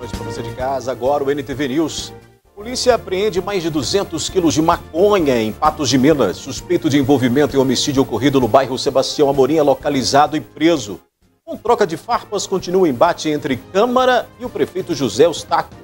notícias para você de casa. Agora o NTV News. Polícia apreende mais de 200 quilos de maconha em Patos de Minas. Suspeito de envolvimento em homicídio ocorrido no bairro Sebastião Amorim é localizado e preso. Com troca de farpas, continua o embate entre Câmara e o prefeito José Eustáquio.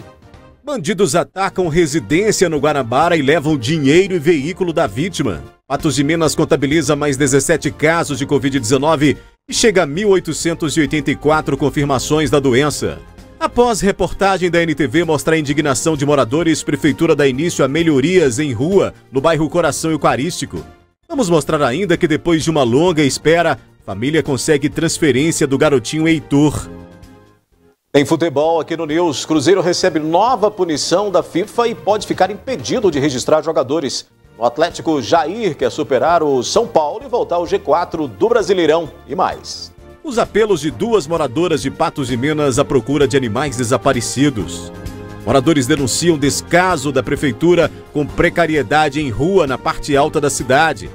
Bandidos atacam residência no Guanabara e levam dinheiro e veículo da vítima. Patos de Minas contabiliza mais 17 casos de Covid-19 e chega a 1.884 confirmações da doença. Após reportagem da NTV mostrar a indignação de moradores, Prefeitura dá início a melhorias em rua no bairro Coração Eucarístico. Vamos mostrar ainda que depois de uma longa espera, família consegue transferência do garotinho Heitor. Em futebol, aqui no News, Cruzeiro recebe nova punição da FIFA e pode ficar impedido de registrar jogadores. O Atlético, Jair quer superar o São Paulo e voltar ao G4 do Brasileirão e mais. Os apelos de duas moradoras de Patos de Minas à procura de animais desaparecidos. Moradores denunciam descaso da prefeitura com precariedade em rua na parte alta da cidade.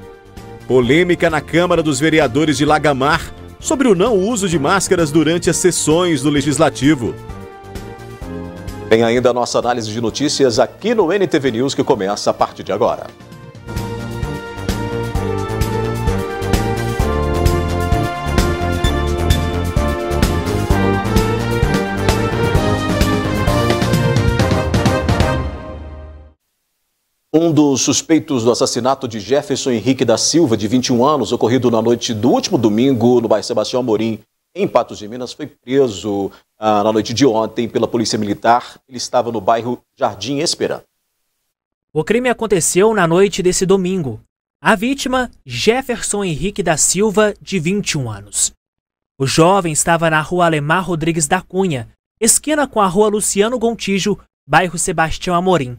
Polêmica na Câmara dos Vereadores de Lagamar sobre o não uso de máscaras durante as sessões do Legislativo. Tem ainda a nossa análise de notícias aqui no NTV News, que começa a partir de agora. Um dos suspeitos do assassinato de Jefferson Henrique da Silva, de 21 anos, ocorrido na noite do último domingo no bairro Sebastião Amorim, em Patos de Minas, foi preso na noite de ontem pela Polícia Militar. Ele estava no bairro Jardim Esperança. O crime aconteceu na noite desse domingo. A vítima, Jefferson Henrique da Silva, de 21 anos. O jovem estava na rua Alemar Rodrigues da Cunha, esquina com a rua Luciano Gontijo, bairro Sebastião Amorim.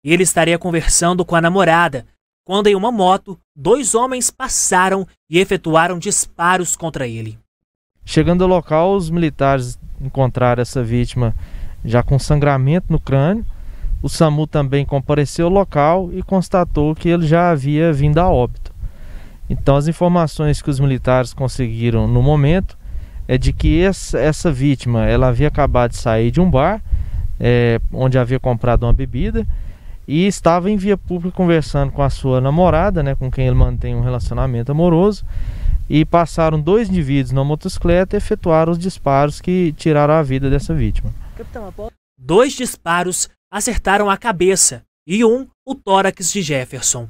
Ele estaria conversando com a namorada, quando em uma moto, dois homens passaram e efetuaram disparos contra ele. Chegando ao local, os militares encontraram essa vítima já com sangramento no crânio. O SAMU também compareceu ao local e constatou que ele já havia vindo a óbito. Então as informações que os militares conseguiram no momento é de que essa vítima ela havia acabado de sair de um bar, onde havia comprado uma bebida, e estava em via pública conversando com a sua namorada, com quem ele mantém um relacionamento amoroso, e passaram dois indivíduos na motocicleta e efetuaram os disparos que tiraram a vida dessa vítima. Dois disparos acertaram a cabeça e o tórax de Jefferson.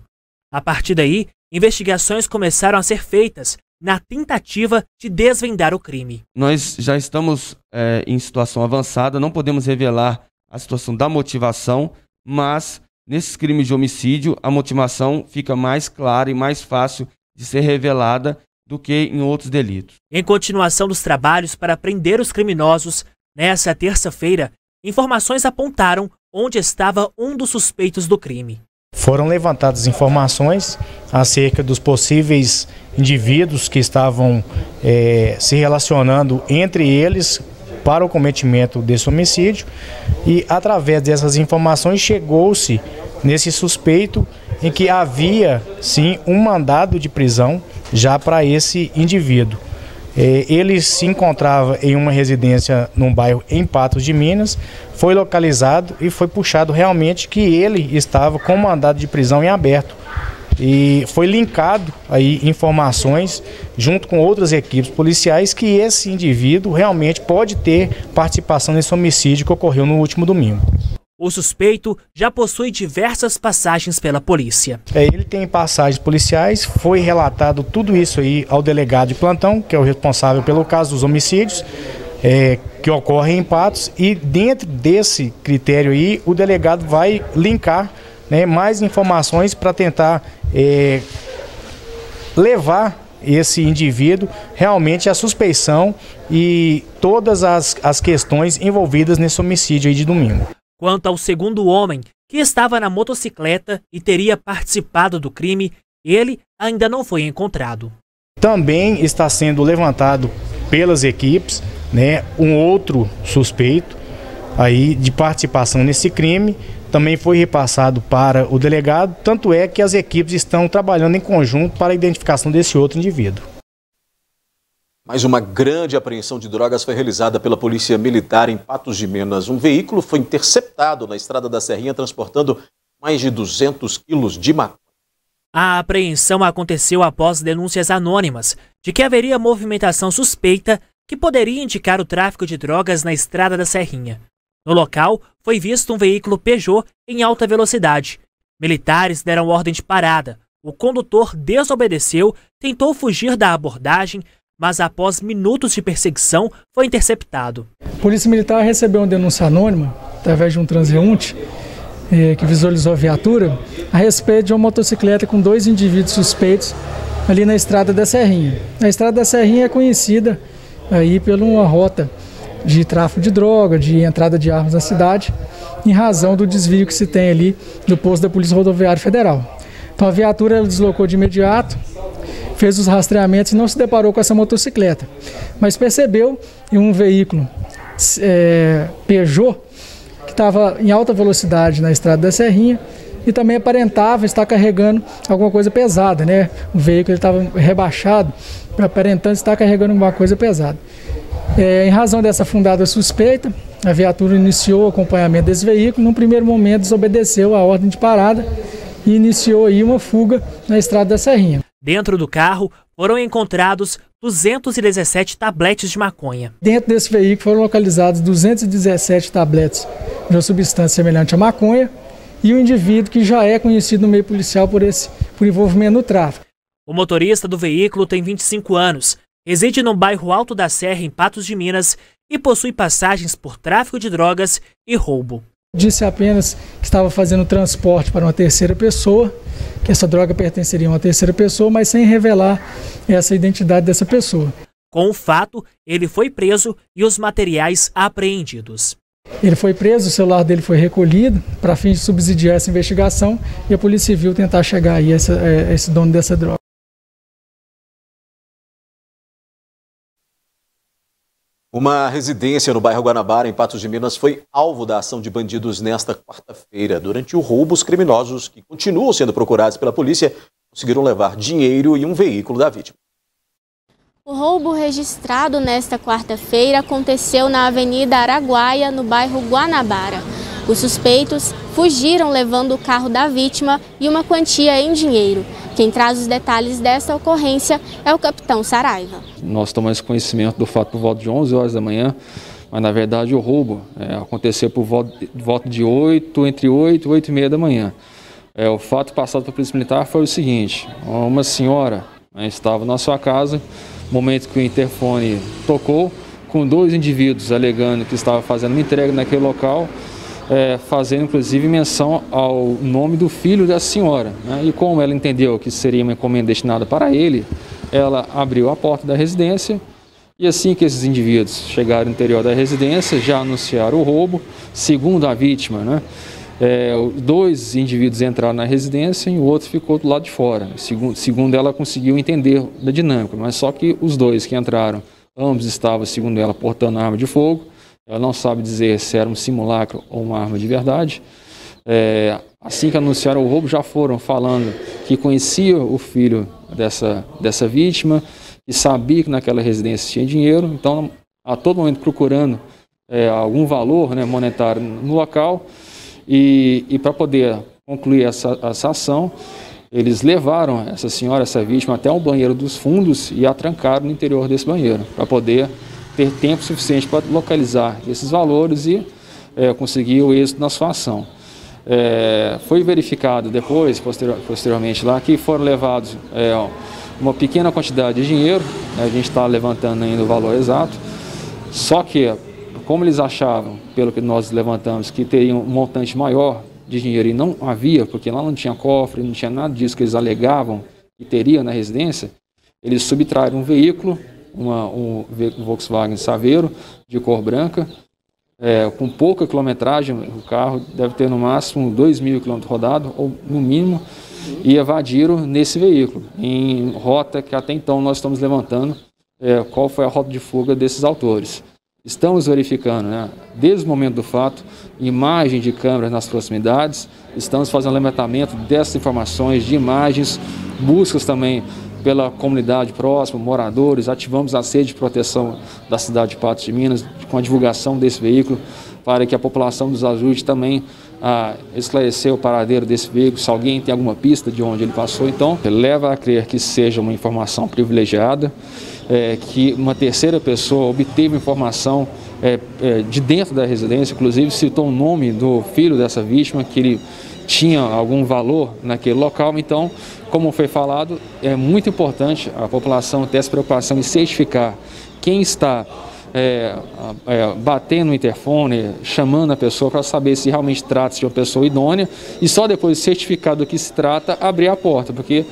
A partir daí, investigações começaram a ser feitas na tentativa de desvendar o crime. Nós já estamos em situação avançada, não podemos revelar a situação da motivação, mas nesses crimes de homicídio a motivação fica mais clara e mais fácil de ser revelada do que em outros delitos. Em continuação dos trabalhos para prender os criminosos, nessa terça-feira, informações apontaram onde estava um dos suspeitos do crime. Foram levantadas informações acerca dos possíveis indivíduos que estavam se relacionando entre eles para o cometimento desse homicídio, e através dessas informações chegou-se nesse suspeito em que havia sim um mandado de prisão já para esse indivíduo. Ele se encontrava em uma residência num bairro em Patos de Minas, foi localizado e foi puxado realmente que ele estava com mandado de prisão em aberto. E foi linkado aí informações junto com outras equipes policiais que esse indivíduo realmente pode ter participação nesse homicídio que ocorreu no último domingo. O suspeito já possui diversas passagens pela polícia. Ele tem passagens policiais, foi relatado tudo isso aí ao delegado de plantão, que é o responsável pelo caso dos homicídios que ocorrem em Patos, e dentro desse critério aí o delegado vai linkar mais informações para tentar levar esse indivíduo realmente à suspeição e todas as questões envolvidas nesse homicídio aí de domingo. Quanto ao segundo homem, que estava na motocicleta e teria participado do crime, ele ainda não foi encontrado. Também está sendo levantado pelas equipes um outro suspeito aí de participação nesse crime. Também foi repassado para o delegado, tanto é que as equipes estão trabalhando em conjunto para a identificação desse outro indivíduo. Mais uma grande apreensão de drogas foi realizada pela Polícia Militar em Patos de Minas. Um veículo foi interceptado na estrada da Serrinha transportando mais de 200 quilos de maconha. A apreensão aconteceu após denúncias anônimas de que haveria movimentação suspeita que poderia indicar o tráfico de drogas na estrada da Serrinha. No local, foi visto um veículo Peugeot em alta velocidade. Militares deram ordem de parada. O condutor desobedeceu, tentou fugir da abordagem, mas após minutos de perseguição, foi interceptado. A Polícia Militar recebeu uma denúncia anônima, através de um transeunte, que visualizou a viatura, a respeito de uma motocicleta com 2 indivíduos suspeitos ali na estrada da Serrinha. A estrada da Serrinha é conhecida aí por uma rota de tráfico de droga, de entrada de armas na cidade, em razão do desvio que se tem ali do posto da Polícia Rodoviária Federal. Então a viatura ela deslocou de imediato, fez os rastreamentos e não se deparou com essa motocicleta, mas percebeu em um veículo Peugeot que estava em alta velocidade na estrada da Serrinha e também aparentava estar carregando alguma coisa pesada, né? O veículo estava rebaixado, aparentando estar carregando alguma coisa pesada. Em razão dessa fundada suspeita, a viatura iniciou o acompanhamento desse veículo. Num primeiro momento, desobedeceu a ordem de parada e iniciou aí uma fuga na estrada da Serrinha. Dentro do carro foram encontrados 217 tabletes de maconha. Dentro desse veículo foram localizados 217 tabletes de uma substância semelhante à maconha e um indivíduo que já é conhecido no meio policial por envolvimento no tráfico. O motorista do veículo tem 25 anos, reside no bairro Alto da Serra, em Patos de Minas, e possui passagens por tráfico de drogas e roubo. Disse apenas que estava fazendo transporte para uma terceira pessoa, que essa droga pertenceria a uma terceira pessoa, mas sem revelar essa identidade dessa pessoa. Com o fato, ele foi preso e os materiais apreendidos. Ele foi preso, o celular dele foi recolhido para fim de subsidiar essa investigação e a Polícia Civil tentar chegar aí a esse dono dessa droga. Uma residência no bairro Guanabara, em Patos de Minas, foi alvo da ação de bandidos nesta quarta-feira. Durante o roubo, os criminosos, que continuam sendo procurados pela polícia, conseguiram levar dinheiro e um veículo da vítima. O roubo registrado nesta quarta-feira aconteceu na Avenida Araguaia, no bairro Guanabara. Os suspeitos fugiram levando o carro da vítima e uma quantia em dinheiro. Quem traz os detalhes dessa ocorrência é o capitão Saraiva. Nós tomamos conhecimento do fato por volta de 11 horas da manhã, mas na verdade o roubo aconteceu por volta de entre 8 e 8 e meia da manhã. O fato passado para a Polícia Militar foi o seguinte: uma senhora estava na sua casa, no momento que o interfone tocou, com 2 indivíduos alegando que estava fazendo uma entrega naquele local, fazendo inclusive menção ao nome do filho da senhora, né? E como ela entendeu que seria uma encomenda destinada para ele, ela abriu a porta da residência e assim que esses indivíduos chegaram no interior da residência, já anunciaram o roubo. Segundo a vítima, né, 2 indivíduos entraram na residência e o outro ficou do lado de fora. Segundo ela, conseguiu entender da dinâmica, mas só que os 2 que entraram, ambos estavam, segundo ela, portando arma de fogo. Ela não sabe dizer se era um simulacro ou uma arma de verdade. Assim que anunciaram o roubo, já foram falando que conhecia o filho dessa vítima e sabia que naquela residência tinha dinheiro. Então, a todo momento procurando algum valor, né, monetário no local. E para poder concluir essa ação, eles levaram essa senhora, essa vítima, até um banheiro dos fundos e a trancaram no interior desse banheiro, para poder ter tempo suficiente para localizar esses valores e conseguir o êxito na sua ação. Foi verificado depois, posteriormente lá, que foram levados uma pequena quantidade de dinheiro, a gente está levantando ainda o valor exato, só que, como eles achavam, pelo que nós levantamos, que teria um montante maior de dinheiro e não havia, porque lá não tinha cofre, não tinha nada disso que eles alegavam que teria na residência, eles subtraíram um veículo, um Volkswagen Saveiro de cor branca, com pouca quilometragem. O carro deve ter no máximo 2.000 km rodados, ou no mínimo, e evadiram nesse veículo, em rota que até então nós estamos levantando qual foi a rota de fuga desses autores. Estamos verificando, né, desde o momento do fato, imagem de câmeras nas proximidades, estamos fazendo levantamento dessas informações, de imagens, buscas também pela comunidade próxima, moradores, ativamos a sede de proteção da cidade de Patos de Minas com a divulgação desse veículo para que a população nos ajude também a esclarecer o paradeiro desse veículo, se alguém tem alguma pista de onde ele passou. Então, leva a crer que seja uma informação privilegiada, que uma terceira pessoa obteve informação de dentro da residência, inclusive citou o nome do filho dessa vítima, que ele tinha algum valor naquele local. Então, como foi falado, é muito importante a população ter essa preocupação em certificar quem está batendo no interfone, chamando a pessoa para saber se realmente trata-se de uma pessoa idônea e só depois de certificar do que se trata, abrir a porta, porque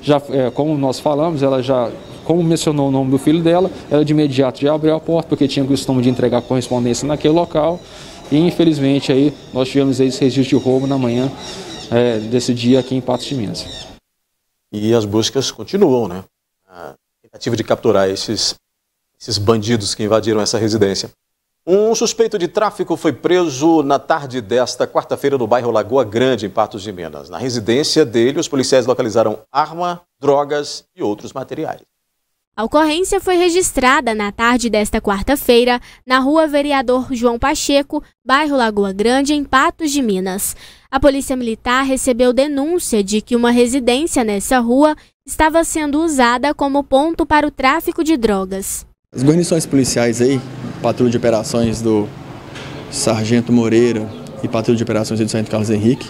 já, como nós falamos, ela já, como mencionou o nome do filho dela, ela de imediato já abriu a porta, porque tinha o costume de entregar correspondência naquele local e infelizmente aí nós tivemos esse registro de roubo na manhã desse dia aqui em Patos de Minas. E as buscas continuam, né? A tentativa de capturar esses bandidos que invadiram essa residência. Um suspeito de tráfico foi preso na tarde desta quarta-feira no bairro Lagoa Grande, em Patos de Minas. Na residência dele, os policiais localizaram arma, drogas e outros materiais. A ocorrência foi registrada na tarde desta quarta-feira na rua Vereador João Pacheco, bairro Lagoa Grande, em Patos de Minas. A Polícia Militar recebeu denúncia de que uma residência nessa rua estava sendo usada como ponto para o tráfico de drogas. As guarnições policiais aí, patrulha de operações do Sargento Moreira e patrulha de operações do Sargento Carlos Henrique,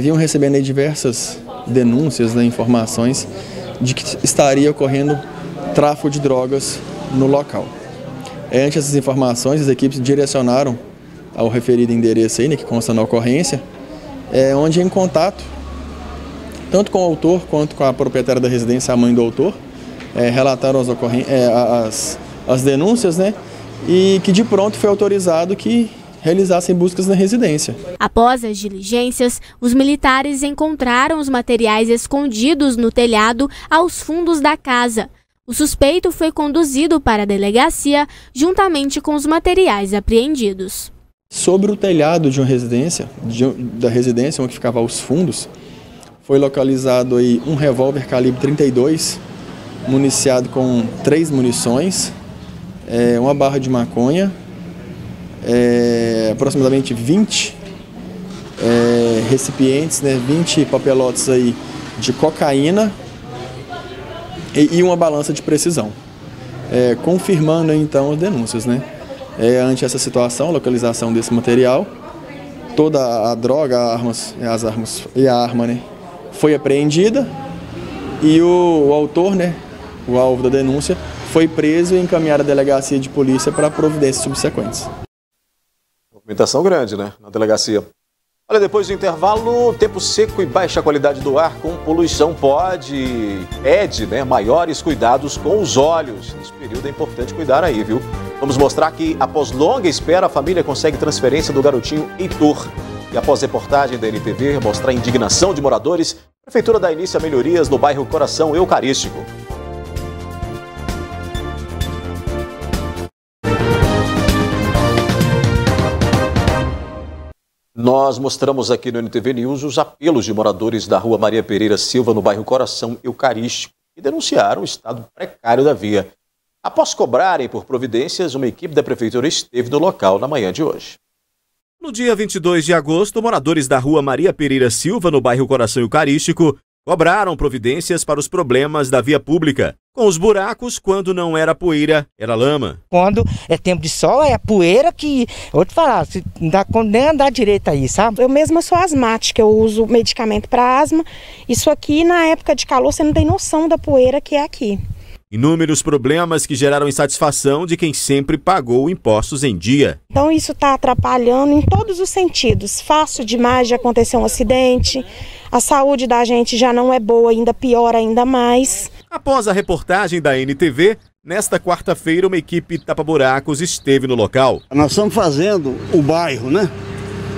vinham recebendo aí diversas denúncias, informações de que estaria ocorrendo tráfico de drogas no local. Ante essas informações, as equipes direcionaram ao referido endereço aí, que consta na ocorrência, onde em contato, tanto com o autor quanto com a proprietária da residência, a mãe do autor, relataram as denúncias, e que de pronto foi autorizado que realizassem buscas na residência. Após as diligências, os militares encontraram os materiais escondidos no telhado aos fundos da casa. O suspeito foi conduzido para a delegacia juntamente com os materiais apreendidos. Sobre o telhado de uma residência, da residência onde ficava aos fundos, foi localizado aí um revólver calibre 32, municiado com 3 munições, uma barra de maconha, aproximadamente 20 recipientes, 20 papelotes aí de cocaína e uma balança de precisão, confirmando então as denúncias, ante essa situação, a localização desse material, toda a droga, as armas e a arma, foi apreendida e o autor, o alvo da denúncia, foi preso e encaminhado à delegacia de polícia para providências subsequentes. Movimentação grande, na delegacia. Olha, depois do intervalo, tempo seco e baixa qualidade do ar com poluição pede, maiores cuidados com os olhos. Nesse período é importante cuidar aí, viu? Vamos mostrar que, após longa espera, a família consegue transferência do garotinho Heitor. E após reportagem da NTV mostrar a indignação de moradores, a Prefeitura dá início a melhorias no bairro Coração Eucarístico. Nós mostramos aqui no NTV News os apelos de moradores da rua Maria Pereira Silva, no bairro Coração Eucarístico, que denunciaram o estado precário da via. Após cobrarem por providências, uma equipe da Prefeitura esteve no local na manhã de hoje. No dia 22 de agosto, moradores da rua Maria Pereira Silva, no bairro Coração Eucarístico, cobraram providências para os problemas da via pública. Com os buracos, quando não era poeira, era lama. Quando é tempo de sol, é a poeira que... Vou te falar, não dá nem andar direito aí, sabe? Eu mesma sou asmática, eu uso medicamento para asma. Isso aqui, na época de calor, você não tem noção da poeira que é aqui. Inúmeros problemas que geraram insatisfação de quem sempre pagou impostos em dia. Então isso está atrapalhando em todos os sentidos. Fácil demais de acontecer um acidente, a saúde da gente já não é boa, ainda pior ainda mais. Após a reportagem da NTV, nesta quarta-feira uma equipe tapa-buracos esteve no local. Nós estamos fazendo o bairro,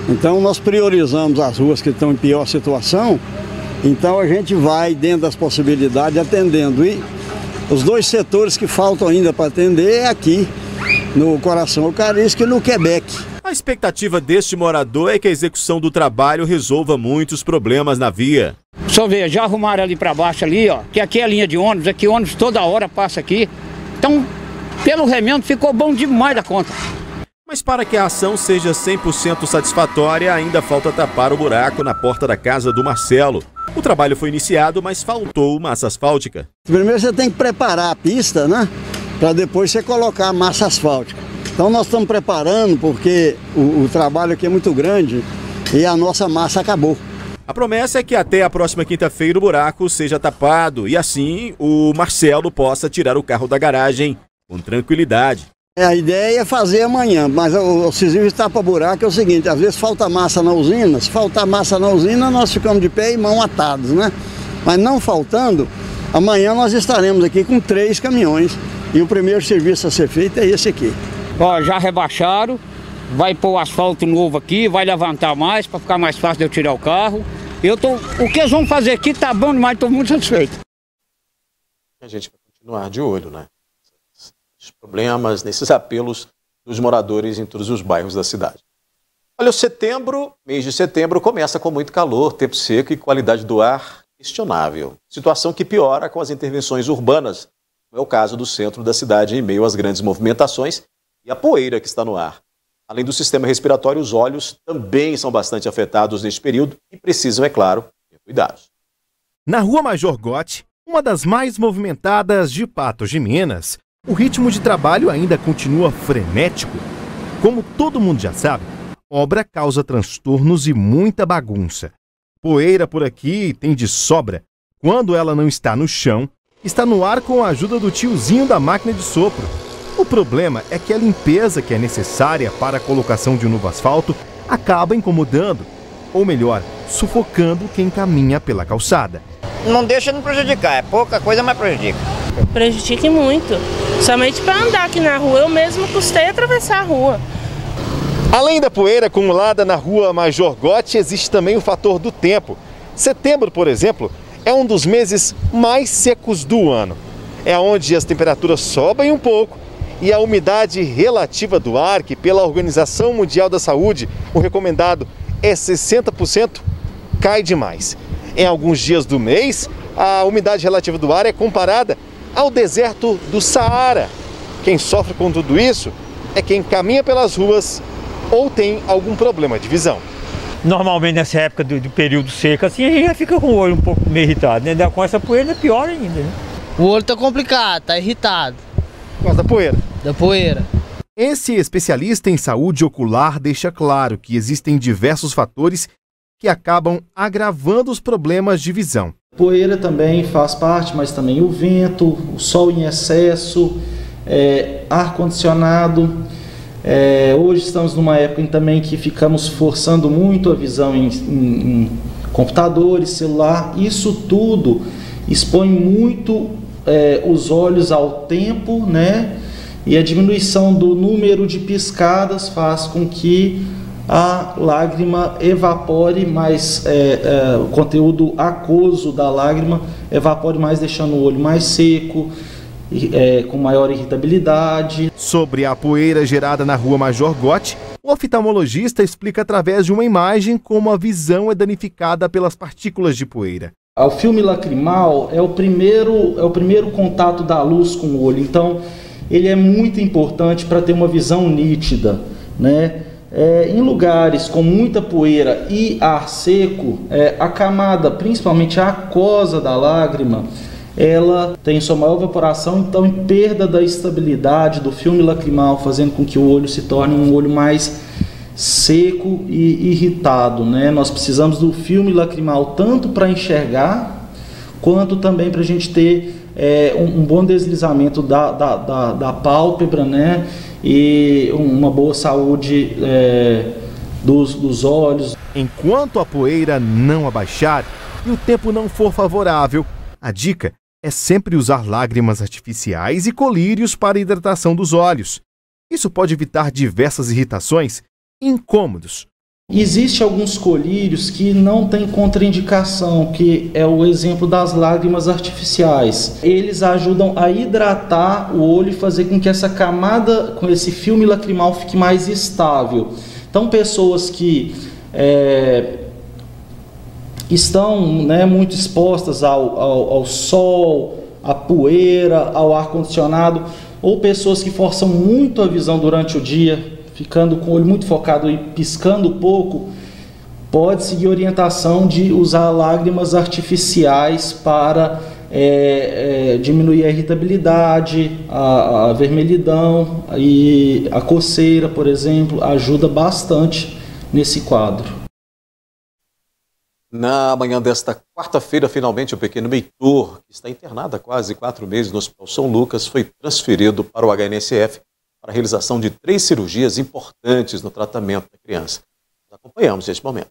Então nós priorizamos as ruas que estão em pior situação, então a gente vai dentro das possibilidades atendendo. E os 2 setores que faltam ainda para atender é aqui, no Coração Eucarístico e no Quebec. A expectativa deste morador é que a execução do trabalho resolva muitos problemas na via. Só ver, já arrumaram ali para baixo ali, ó, que aqui é a linha de ônibus, aqui ônibus toda hora passa aqui. Então, pelo remendo ficou bom demais da conta. Mas para que a ação seja 100% satisfatória, ainda falta tapar o buraco na porta da casa do Marcelo. O trabalho foi iniciado, mas faltou massa asfáltica. Primeiro você tem que preparar a pista, né? Para depois você colocar a massa asfáltica. Então nós estamos preparando porque o trabalho aqui é muito grande e a nossa massa acabou. A promessa é que até a próxima quinta-feira o buraco seja tapado e assim o Marcelo possa tirar o carro da garagem com tranquilidade. A ideia é fazer amanhã, mas o Cisível tapa buraco é o seguinte, às vezes falta massa na usina, se faltar massa na usina nós ficamos de pé e mão atados, né? Mas não faltando, amanhã nós estaremos aqui com 3 caminhões e o primeiro serviço a ser feito é esse aqui. Ó, já rebaixaram, vai pôr o asfalto novo aqui, vai levantar mais para ficar mais fácil de eu tirar o carro. O que eles vão fazer aqui tá bom demais, estou muito satisfeito. A gente vai continuar de olho, né? Os problemas, nesses apelos dos moradores em todos os bairros da cidade. Olha, o setembro, mês de setembro, começa com muito calor, tempo seco e qualidade do ar questionável. Situação que piora com as intervenções urbanas. Não é o caso do centro da cidade, em meio às grandes movimentações e a poeira que está no ar. Além do sistema respiratório, os olhos também são bastante afetados neste período e precisam, é claro, ter cuidados. Na Rua Major Gotti, uma das mais movimentadas de Patos de Minas, o ritmo de trabalho ainda continua frenético. Como todo mundo já sabe, obra causa transtornos e muita bagunça. Poeira por aqui tem de sobra. Quando ela não está no chão, está no ar com a ajuda do tiozinho da máquina de sopro. O problema é que a limpeza que é necessária para a colocação de um novo asfalto acaba incomodando, ou melhor, sufocando quem caminha pela calçada. Não deixa de prejudicar, é pouca coisa, mas prejudica. Prejudica muito. Somente para andar aqui na rua, eu mesmo custei atravessar a rua. Além da poeira acumulada na Rua Major Gotti, existe também o fator do tempo. Setembro, por exemplo, é um dos meses mais secos do ano. É onde as temperaturas sobem um pouco e a umidade relativa do ar, que pela Organização Mundial da Saúde, o recomendado é 60%, cai demais. Em alguns dias do mês, a umidade relativa do ar é comparada ao deserto do Saara. Quem sofre com tudo isso é quem caminha pelas ruas ou tem algum problema de visão. Normalmente nessa época do período seco, assim, a gente já fica com o olho um pouco meio irritado, né? Com essa poeira é pior ainda, né? O olho tá complicado, tá irritado. Por causa da poeira? Da poeira. Esse especialista em saúde ocular deixa claro que existem diversos fatores que acabam agravando os problemas de visão. Poeira também faz parte, mas também o vento, o sol em excesso, ar-condicionado. Hoje estamos numa época em também que ficamos forçando muito a visão em computadores, celular. Isso tudo expõe muito os olhos ao tempo, né? E a diminuição do número de piscadas faz com que a lágrima evapore mais, o conteúdo aquoso da lágrima evapore mais, deixando o olho mais seco, com maior irritabilidade. Sobre a poeira gerada na Rua Major Gotti, o oftalmologista explica através de uma imagem como a visão é danificada pelas partículas de poeira. O filme lacrimal é o primeiro contato da luz com o olho, então ele é muito importante para ter uma visão nítida, né? Em lugares com muita poeira e ar seco, a camada, principalmente a aquosa da lágrima, ela tem sua maior evaporação, então em perda da estabilidade do filme lacrimal, fazendo com que o olho se torne um olho mais seco e irritado, né? Nós precisamos do filme lacrimal tanto para enxergar, quanto também para a gente ter um bom deslizamento da pálpebra, né? E uma boa saúde dos olhos. Enquanto a poeira não abaixar e o tempo não for favorável, a dica é sempre usar lágrimas artificiais e colírios para a hidratação dos olhos. Isso pode evitar diversas irritações e incômodos. Existem alguns colírios que não têm contraindicação, que é o exemplo das lágrimas artificiais. Eles ajudam a hidratar o olho e fazer com que essa camada, com esse filme lacrimal, fique mais estável. Então, pessoas que estão, né, muito expostas ao sol, à poeira, ao ar-condicionado, ou pessoas que forçam muito a visão durante o dia, ficando com o olho muito focado e piscando pouco, pode seguir orientação de usar lágrimas artificiais para diminuir a irritabilidade, a vermelhidão e a coceira, por exemplo, ajuda bastante nesse quadro. Na manhã desta quarta-feira, finalmente, o pequeno Heitor, que está internado há quase 4 meses no Hospital São Lucas, foi transferido para o HNSF para a realização de 3 cirurgias importantes no tratamento da criança. Nós acompanhamos este momento.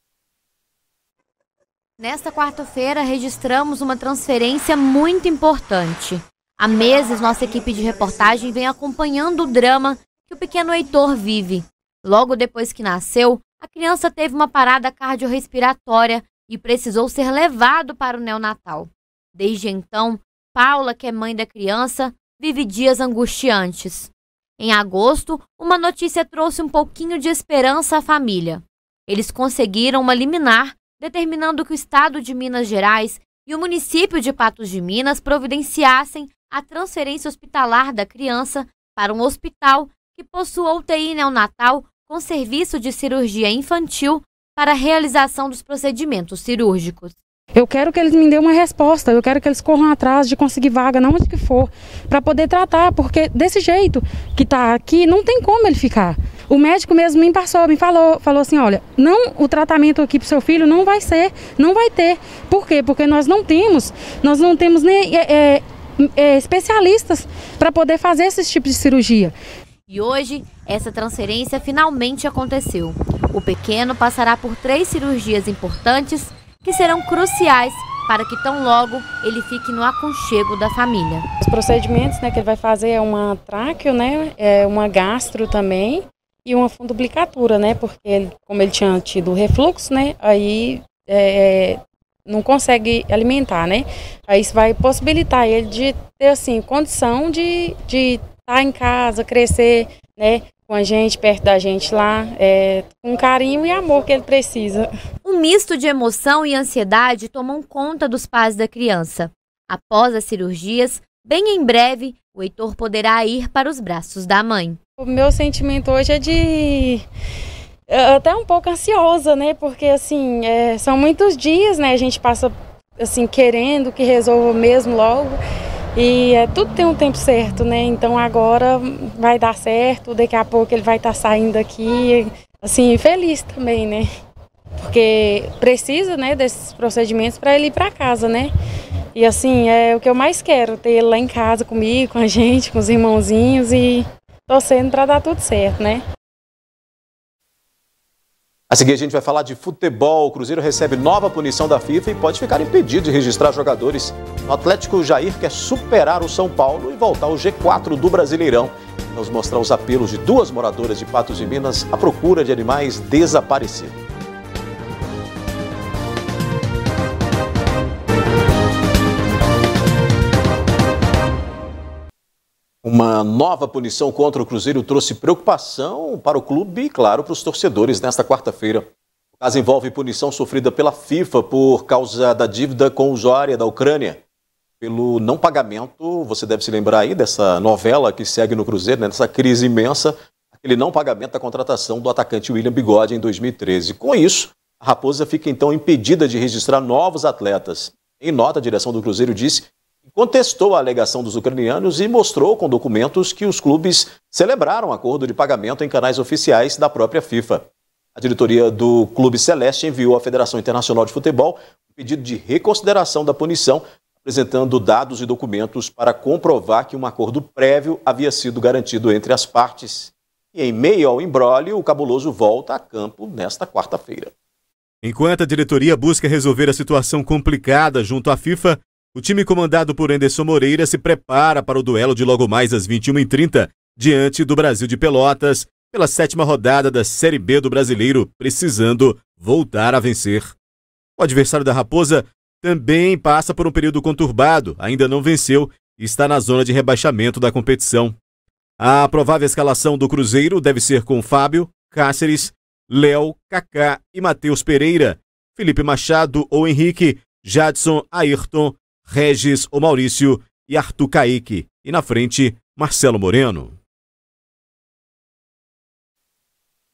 Nesta quarta-feira, registramos uma transferência muito importante. Há meses, nossa equipe de reportagem vem acompanhando o drama que o pequeno Heitor vive. Logo depois que nasceu, a criança teve uma parada cardiorrespiratória e precisou ser levado para o neonatal. Desde então, Paula, que é mãe da criança, vive dias angustiantes. Em agosto, uma notícia trouxe um pouquinho de esperança à família. Eles conseguiram uma liminar determinando que o Estado de Minas Gerais e o município de Patos de Minas providenciassem a transferência hospitalar da criança para um hospital que possua UTI neonatal com serviço de cirurgia infantil para a realização dos procedimentos cirúrgicos. Eu quero que eles me dêem uma resposta, eu quero que eles corram atrás de conseguir vaga, não onde que for, para poder tratar, porque desse jeito que está aqui, não tem como ele ficar. O médico mesmo me falou assim, olha, não, o tratamento aqui para o seu filho não vai ter. Por quê? Porque nós não temos nem especialistas para poder fazer esse tipo de cirurgia. E hoje, essa transferência finalmente aconteceu. O pequeno passará por 3 cirurgias importantes que serão cruciais para que tão logo ele fique no aconchego da família. Os procedimentos, né, que ele vai fazer é uma tráqueo, né, uma gastro também e uma funduplicatura, né, porque como ele tinha tido refluxo, né, aí não consegue alimentar, né, aí isso vai possibilitar ele de ter assim condição de estar em casa, crescer, né, com a gente, perto da gente lá, com carinho e amor que ele precisa. Um misto de emoção e ansiedade tomam conta dos pais da criança. Após as cirurgias, bem em breve, o Heitor poderá ir para os braços da mãe. O meu sentimento hoje é de até um pouco ansiosa, né? Porque assim, são muitos dias, né? A gente passa assim querendo que resolva mesmo logo. E tudo tem um tempo certo, né? Então agora vai dar certo, daqui a pouco ele vai estar saindo daqui, assim, feliz também, né? Porque precisa, né, desses procedimentos para ele ir para casa, né? E assim, é o que eu mais quero, ter ele lá em casa comigo, com a gente, com os irmãozinhos e torcendo para dar tudo certo, né? A seguir a gente vai falar de futebol. O Cruzeiro recebe nova punição da FIFA e pode ficar impedido de registrar jogadores. O Atlético Jair quer superar o São Paulo e voltar ao G4 do Brasileirão. Vamos mostrar os apelos de 2 moradoras de Patos de Minas à procura de animais desaparecidos. Uma nova punição contra o Cruzeiro trouxe preocupação para o clube e, claro, para os torcedores nesta quarta-feira. O caso envolve punição sofrida pela FIFA por causa da dívida com o Zorya da Ucrânia. Pelo não pagamento, você deve se lembrar aí dessa novela que segue no Cruzeiro, né, nessa crise imensa, aquele não pagamento da contratação do atacante William Bigode em 2013. Com isso, a Raposa fica então impedida de registrar novos atletas. Em nota, a direção do Cruzeiro disse contestou a alegação dos ucranianos e mostrou com documentos que os clubes celebraram acordo de pagamento em canais oficiais da própria FIFA. A diretoria do Clube Celeste enviou à Federação Internacional de Futebol um pedido de reconsideração da punição, apresentando dados e documentos para comprovar que um acordo prévio havia sido garantido entre as partes. E em meio ao imbróglio, o Cabuloso volta a campo nesta quarta-feira. Enquanto a diretoria busca resolver a situação complicada junto à FIFA, o time comandado por Anderson Moreira se prepara para o duelo de logo mais às 21h30, diante do Brasil de Pelotas, pela 7ª rodada da Série B do Brasileiro, precisando voltar a vencer. O adversário da Raposa também passa por um período conturbado, ainda não venceu e está na zona de rebaixamento da competição. A provável escalação do Cruzeiro deve ser com Fábio, Cáceres, Léo, Kaká e Matheus Pereira, Felipe Machado ou Henrique, Jadson, Ayrton, Regis ou Maurício e Arthur Kaique. E na frente, Marcelo Moreno.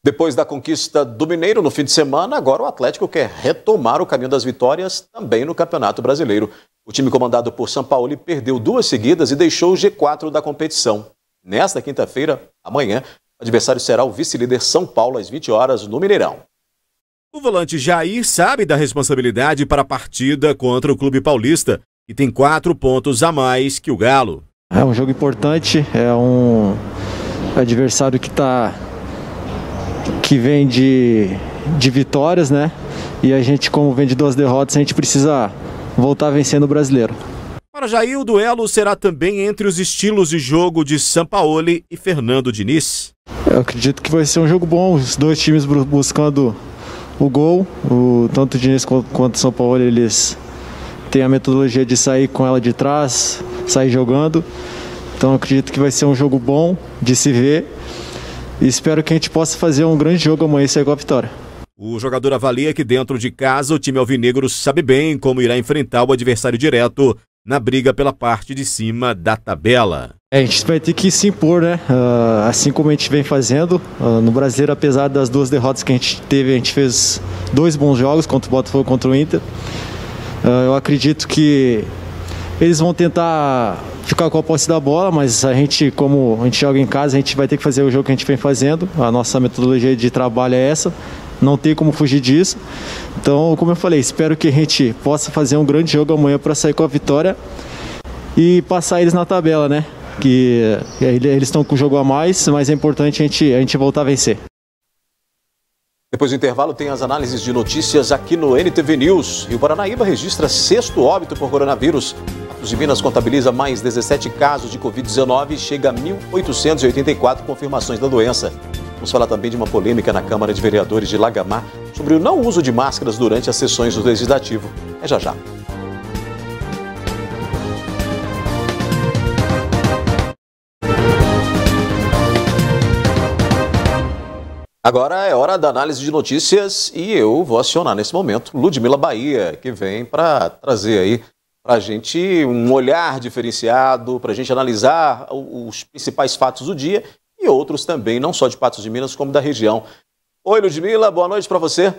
Depois da conquista do Mineiro no fim de semana, agora o Atlético quer retomar o caminho das vitórias também no Campeonato Brasileiro. O time comandado por Sampaoli perdeu 2 seguidas e deixou o G4 da competição. Nesta quinta-feira, amanhã, o adversário será o vice-líder São Paulo às 20 horas no Mineirão. O volante Jair sabe da responsabilidade para a partida contra o Clube Paulista e tem 4 pontos a mais que o Galo. É um jogo importante, é um adversário que vem de vitórias, né? E a gente, como vem de 2 derrotas, a gente precisa voltar vencendo o Brasileiro. Para Jair, o duelo será também entre os estilos de jogo de Sampaoli e Fernando Diniz. Eu acredito que vai ser um jogo bom, os 2 times buscando o gol. Tanto o Diniz quanto o Sampaoli, eles têm a metodologia de sair com ela de trás, sair jogando. Então eu acredito que vai ser um jogo bom de se ver. E espero que a gente possa fazer um grande jogo amanhã e sair com a vitória. O jogador avalia que dentro de casa o time alvinegro sabe bem como irá enfrentar o adversário direto na briga pela parte de cima da tabela. A gente vai ter que se impor, né? Assim como a gente vem fazendo. No Brasileiro, apesar das 2 derrotas que a gente teve, a gente fez 2 bons jogos contra o Botafogo e contra o Inter. Eu acredito que eles vão tentar ficar com a posse da bola, mas a gente, como a gente joga em casa, a gente vai ter que fazer o jogo que a gente vem fazendo. A nossa metodologia de trabalho é essa, não tem como fugir disso. Então, como eu falei, espero que a gente possa fazer um grande jogo amanhã para sair com a vitória e passar eles na tabela, né? Que eles estão com o jogo a mais, mas é importante a gente voltar a vencer. Depois do intervalo tem as análises de notícias aqui no NTV News. Rio Paranaíba registra 6º óbito por coronavírus. Patos de Minas contabiliza mais 17 casos de Covid-19 e chega a 1.884 confirmações da doença. Vamos falar também de uma polêmica na Câmara de Vereadores de Lagamar sobre o não uso de máscaras durante as sessões do Legislativo. É já já. Agora é hora da análise de notícias e eu vou acionar nesse momento Ludmila Bahia, que vem para trazer aí para a gente um olhar diferenciado, para a gente analisar os principais fatos do dia e outros também, não só de Patos de Minas, como da região. Oi, Ludmila, boa noite para você.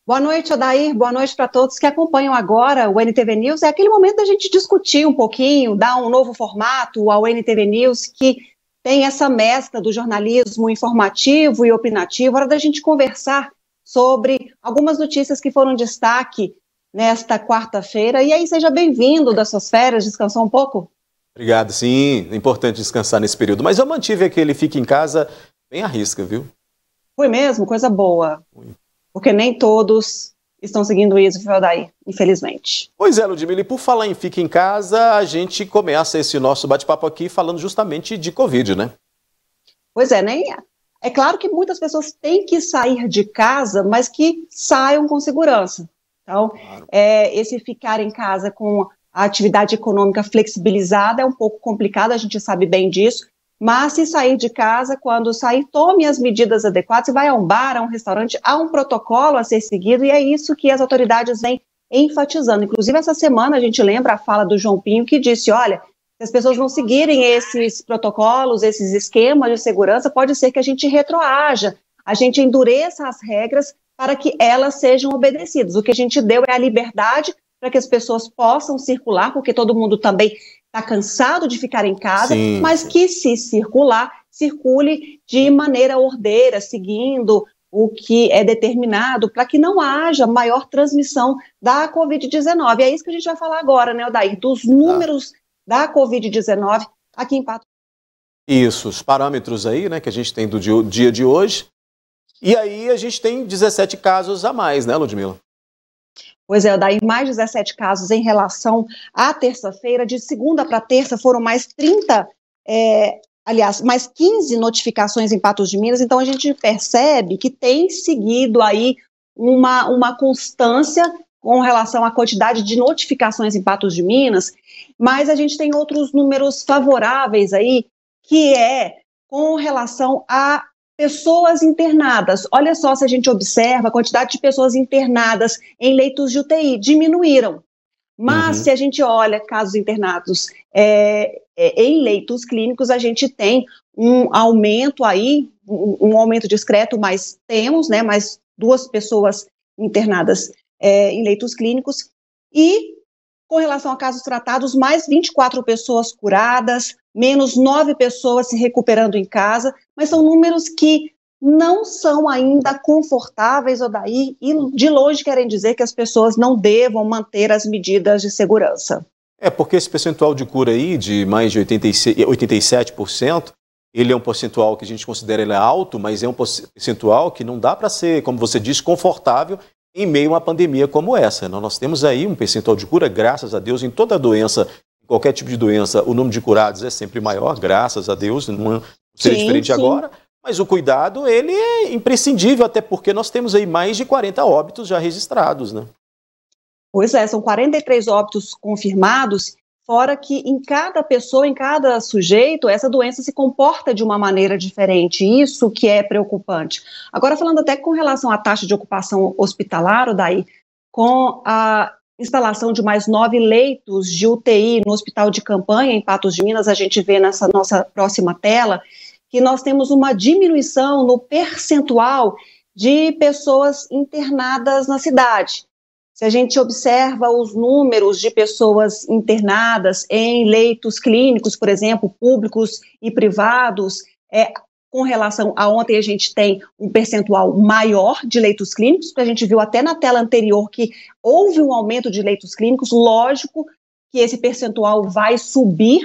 Boa noite, Odair, boa noite para todos que acompanham agora o NTV News. É aquele momento da gente discutir um pouquinho, dar um novo formato ao NTV News, que tem essa mescla do jornalismo informativo e opinativo. Hora da gente conversar sobre algumas notícias que foram destaque nesta quarta-feira. E aí, seja bem-vindo das suas férias, descansou um pouco? Obrigado, sim, é importante descansar nesse período. Mas eu mantive aquele fique em casa bem à risca, viu? Foi mesmo, coisa boa. Porque nem todos estão seguindo isso, viu, Odair? Infelizmente. Pois é, Ludmila, e por falar em fique em casa, a gente começa esse nosso bate-papo aqui falando justamente de Covid, né? Pois é, né? É claro que muitas pessoas têm que sair de casa, mas que saiam com segurança. Então, claro. Esse ficar em casa com a atividade econômica flexibilizada é um pouco complicado, a gente sabe bem disso, mas se sair de casa, quando sair, tome as medidas adequadas. Se vai a um bar, a um restaurante, há um protocolo a ser seguido e é isso que as autoridades vêm enfatizando. Inclusive, essa semana a gente lembra a fala do João Pinho, que disse, olha, se as pessoas não seguirem esses protocolos, esses esquemas de segurança, pode ser que a gente retroaja, a gente endureça as regras para que elas sejam obedecidas. O que a gente deu é a liberdade para que as pessoas possam circular, porque todo mundo também está cansado de ficar em casa, sim, mas que se circular, circule de maneira ordeira, seguindo o que é determinado, para que não haja maior transmissão da Covid-19. É isso que a gente vai falar agora, né, Odair, dos números da Covid-19 aqui em Patos. Isso, os parâmetros aí, né, que a gente tem do dia de hoje. E aí a gente tem 17 casos a mais, né, Ludmila? Pois é, Odair, mais 17 casos em relação à terça-feira. De segunda para terça foram mais 30, mais 15 notificações em Patos de Minas. Então a gente percebe que tem seguido aí uma constância com relação à quantidade de notificações em Patos de Minas, mas a gente tem outros números favoráveis aí, que é com relação a pessoas internadas. Olha só, se a gente observa, a quantidade de pessoas internadas em leitos de UTI diminuíram. Mas se a gente olha casos internados em leitos clínicos, a gente tem um aumento aí, um aumento discreto, mas temos, né, mais 2 pessoas internadas em leitos clínicos. E com relação a casos tratados, mais 24 pessoas curadas, menos 9 pessoas se recuperando em casa, mas são números que não são ainda confortáveis, Odair, e de longe querem dizer que as pessoas não devam manter as medidas de segurança. Porque esse percentual de cura aí, de mais de 87%, ele é um percentual que a gente considera ele alto, mas é um percentual que não dá para ser, como você disse, confortável em meio a uma pandemia como essa. Nós temos aí um percentual de cura, graças a Deus, em toda doença, em qualquer tipo de doença, o número de curados é sempre maior, graças a Deus, não seria diferente agora. Mas o cuidado, ele é imprescindível, até porque nós temos aí mais de 40 óbitos já registrados, né? Pois é, são 43 óbitos confirmados, fora que em cada pessoa, em cada sujeito, essa doença se comporta de uma maneira diferente, isso que é preocupante. Agora, falando até com relação à taxa de ocupação hospitalar, Odair, com a instalação de mais 9 leitos de UTI no Hospital de Campanha, em Patos de Minas, a gente vê nessa nossa próxima tela, que nós temos uma diminuição no percentual de pessoas internadas na cidade. Se a gente observa os números de pessoas internadas em leitos clínicos, por exemplo, públicos e privados, com relação a ontem a gente tem um percentual maior de leitos clínicos, porque a gente viu até na tela anterior que houve um aumento de leitos clínicos, lógico que esse percentual vai subir,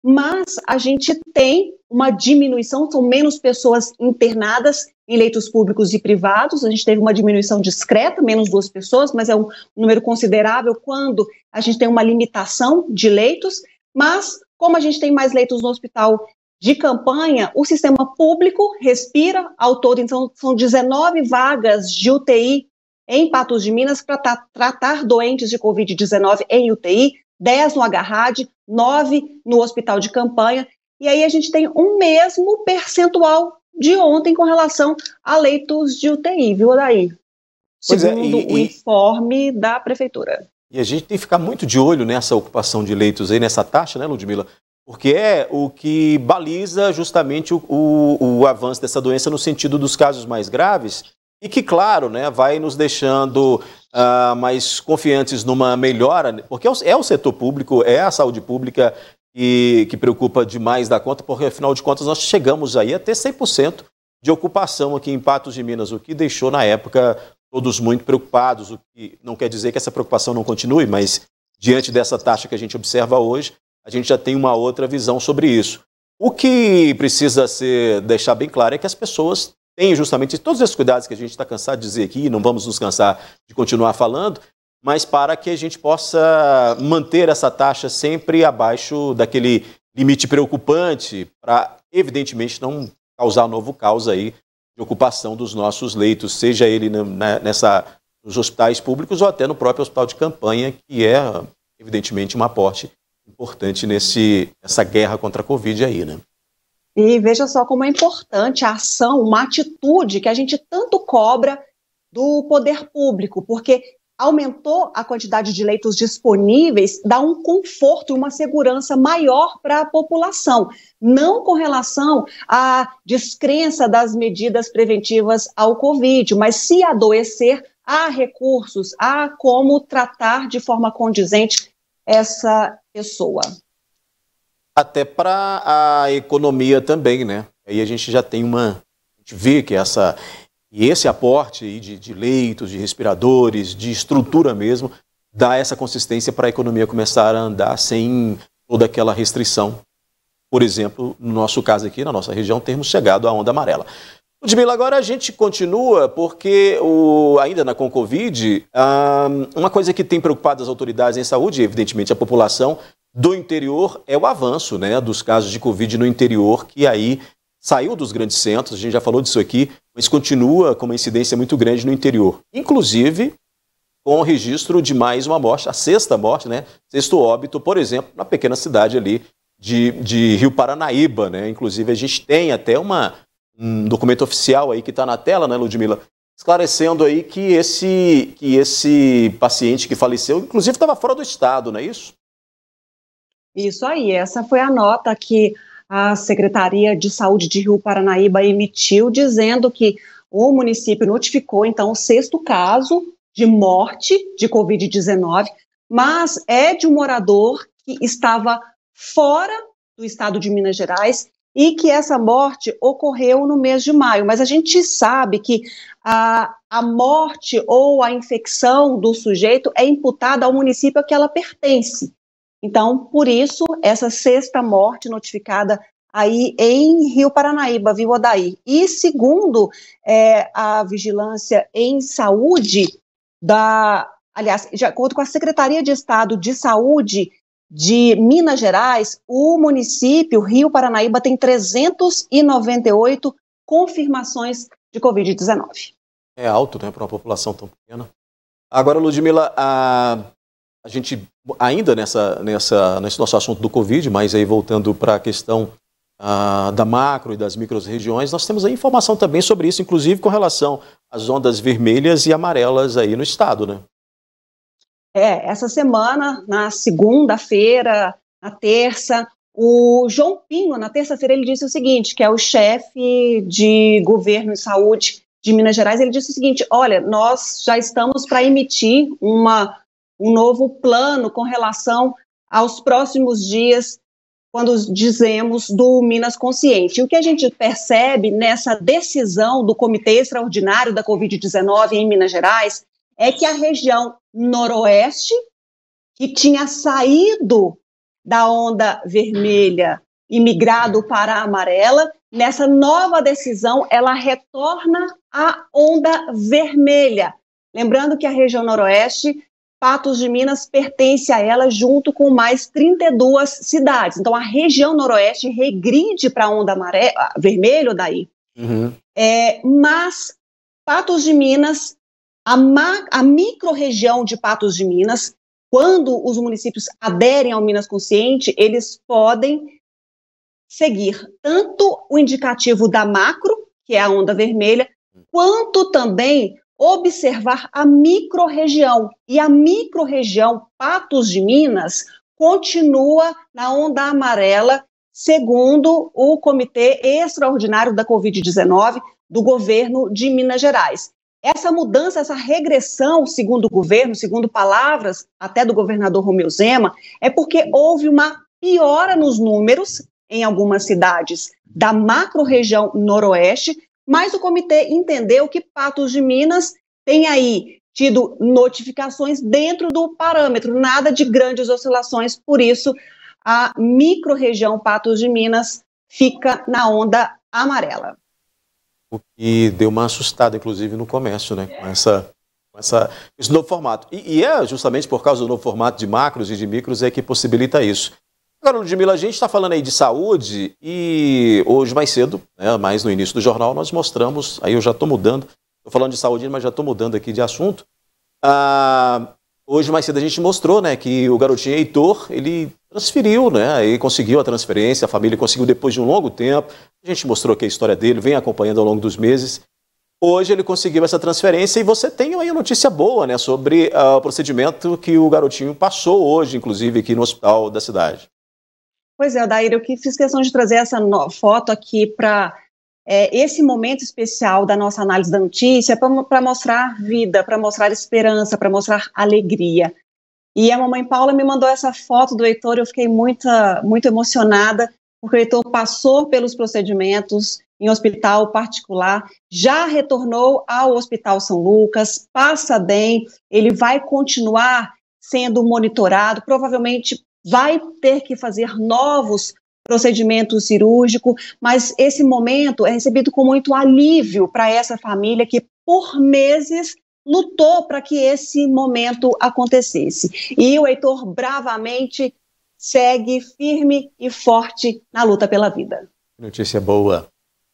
mas a gente tem uma diminuição, são menos pessoas internadas em leitos públicos e privados, a gente teve uma diminuição discreta, menos 2 pessoas, mas é um número considerável quando a gente tem uma limitação de leitos, mas como a gente tem mais leitos no Hospital de Campanha, o sistema público respira ao todo, então são 19 vagas de UTI em Patos de Minas para tratar doentes de Covid-19 em UTI, 10 no HRAD, 9 no Hospital de Campanha, e aí a gente tem o mesmo percentual de ontem com relação a leitos de UTI, viu, Odair? Segundo o informe da Prefeitura. E a gente tem que ficar muito de olho nessa ocupação de leitos aí, nessa taxa, né, Ludmila? Porque é o que baliza justamente o avanço dessa doença no sentido dos casos mais graves e que, claro, né, vai nos deixando mais confiantes numa melhora, porque é o setor público, é a saúde pública que preocupa demais da conta, porque, afinal de contas, nós chegamos aí a ter 100% de ocupação aqui em Patos de Minas, o que deixou, na época, todos muito preocupados, o que não quer dizer que essa preocupação não continue, mas, diante dessa taxa que a gente observa hoje, a gente já tem uma outra visão sobre isso. O que precisa deixar bem claro é que as pessoas têm justamente todos esses cuidados que a gente está cansado de dizer aqui, não vamos nos cansar de continuar falando, mas para que a gente possa manter essa taxa sempre abaixo daquele limite preocupante para, evidentemente, não causar novo caos aí de ocupação dos nossos leitos, seja ele nos hospitais públicos ou até no próprio Hospital de Campanha, que é, evidentemente, um aporte importante nessa guerra contra a Covid aí, né? E veja só como é importante a ação, uma atitude que a gente tanto cobra do poder público, porque aumentou a quantidade de leitos disponíveis, dá um conforto e uma segurança maior para a população, não com relação à descrença das medidas preventivas ao Covid, mas se adoecer, há recursos, há como tratar de forma condizente essa pessoa. Até para a economia também, né? Aí a gente já tem a gente vê que esse aporte aí de leitos, de respiradores, de estrutura mesmo, dá essa consistência para a economia começar a andar sem toda aquela restrição. Por exemplo, no nosso caso aqui, na nossa região, temos chegado à onda amarela. Ludmila, agora a gente continua porque, ainda com Covid, uma coisa que tem preocupado as autoridades em saúde, e evidentemente a população do interior, é o avanço, né, dos casos de Covid no interior, que aí saiu dos grandes centros, a gente já falou disso aqui, mas continua com uma incidência muito grande no interior. Inclusive, com o registro de mais uma morte, a 6ª morte, né? 6º óbito, por exemplo, na pequena cidade ali de Rio Paranaíba, né? Inclusive, a gente tem até um documento oficial aí que está na tela, né, Ludmila? Esclarecendo aí que esse paciente que faleceu, inclusive, estava fora do estado, não é isso? Isso aí, essa foi a nota que a Secretaria de Saúde de Rio Paranaíba emitiu, dizendo que o município notificou, então, o 6º caso de morte de Covid-19, mas é de um morador que estava fora do estado de Minas Gerais e que essa morte ocorreu no mês de maio. Mas a gente sabe que a morte ou a infecção do sujeito é imputada ao município a que ela pertence. Então, por isso, essa 6ª morte notificada aí em Rio Paranaíba, viu, Odair? E segundo a Vigilância em Saúde aliás, de acordo com a Secretaria de Estado de Saúde de Minas Gerais, o município Rio Paranaíba tem 398 confirmações de Covid-19. É alto, né, para uma população tão pequena. Agora, Ludmila, a gente ainda nesse nosso assunto do Covid, mas aí voltando para a questão da macro e das micro-regiões, nós temos aí informação também sobre isso, inclusive com relação às ondas vermelhas e amarelas aí no estado, né? Essa semana, na segunda-feira, na terça, o João Pinho, na terça-feira, ele disse o seguinte, que é o chefe de governo e saúde de Minas Gerais, ele disse o seguinte: olha, nós já estamos para emitir um novo plano com relação aos próximos dias, quando dizemos do Minas Consciente. O que a gente percebe nessa decisão do Comitê Extraordinário da Covid-19 em Minas Gerais é que a região noroeste, que tinha saído da onda vermelha e migrado para a amarela, nessa nova decisão, ela retorna à onda vermelha. Lembrando que a região noroeste, Patos de Minas pertence a ela junto com mais 32 cidades. Então, a região noroeste regride para a onda vermelha, daí. Uhum. Mas Patos de Minas, a micro-região de Patos de Minas, quando os municípios aderem ao Minas Consciente, eles podem seguir tanto o indicativo da macro, que é a onda vermelha, quanto também observar a micro-região. E a micro-região Patos de Minas continua na onda amarela, segundo o Comitê Extraordinário da Covid-19 do governo de Minas Gerais. Essa mudança, essa regressão, segundo o governo, segundo palavras até do governador Romeu Zema, é porque houve uma piora nos números em algumas cidades da macro-região noroeste, mas o comitê entendeu que Patos de Minas tem aí tido notificações dentro do parâmetro, nada de grandes oscilações, por isso a micro-região Patos de Minas fica na onda amarela. O que deu uma assustada, inclusive, no comércio, né, com esse novo formato. E é justamente por causa do novo formato de macros e de micros é que possibilita isso. Agora, Ludmila, a gente está falando aí de saúde e hoje mais cedo, né, mais no início do jornal, nós mostramos, aí eu já estou mudando, estou falando de saúde, mas já estou mudando aqui de assunto. Hoje mais cedo a gente mostrou, né, que o garotinho Heitor, ele transferiu, né, e conseguiu a transferência, a família conseguiu depois de um longo tempo. A gente mostrou aqui a história dele, vem acompanhando ao longo dos meses. Hoje ele conseguiu essa transferência e você tem aí uma notícia boa, né, sobre o procedimento que o garotinho passou hoje, inclusive aqui no hospital da cidade. Pois é, Odair, eu fiz questão de trazer essa foto aqui para esse momento especial da nossa análise da notícia, para mostrar vida, para mostrar esperança, para mostrar alegria. E a mamãe Paula me mandou essa foto do Heitor, eu fiquei muito emocionada, porque o Heitor passou pelos procedimentos em hospital particular, já retornou ao Hospital São Lucas, passa bem, ele vai continuar sendo monitorado, provavelmente vai ter que fazer novos procedimentos cirúrgicos, mas esse momento é recebido com muito alívio para essa família que, por meses, lutou para que esse momento acontecesse. E o Heitor bravamente segue firme e forte na luta pela vida. Notícia boa.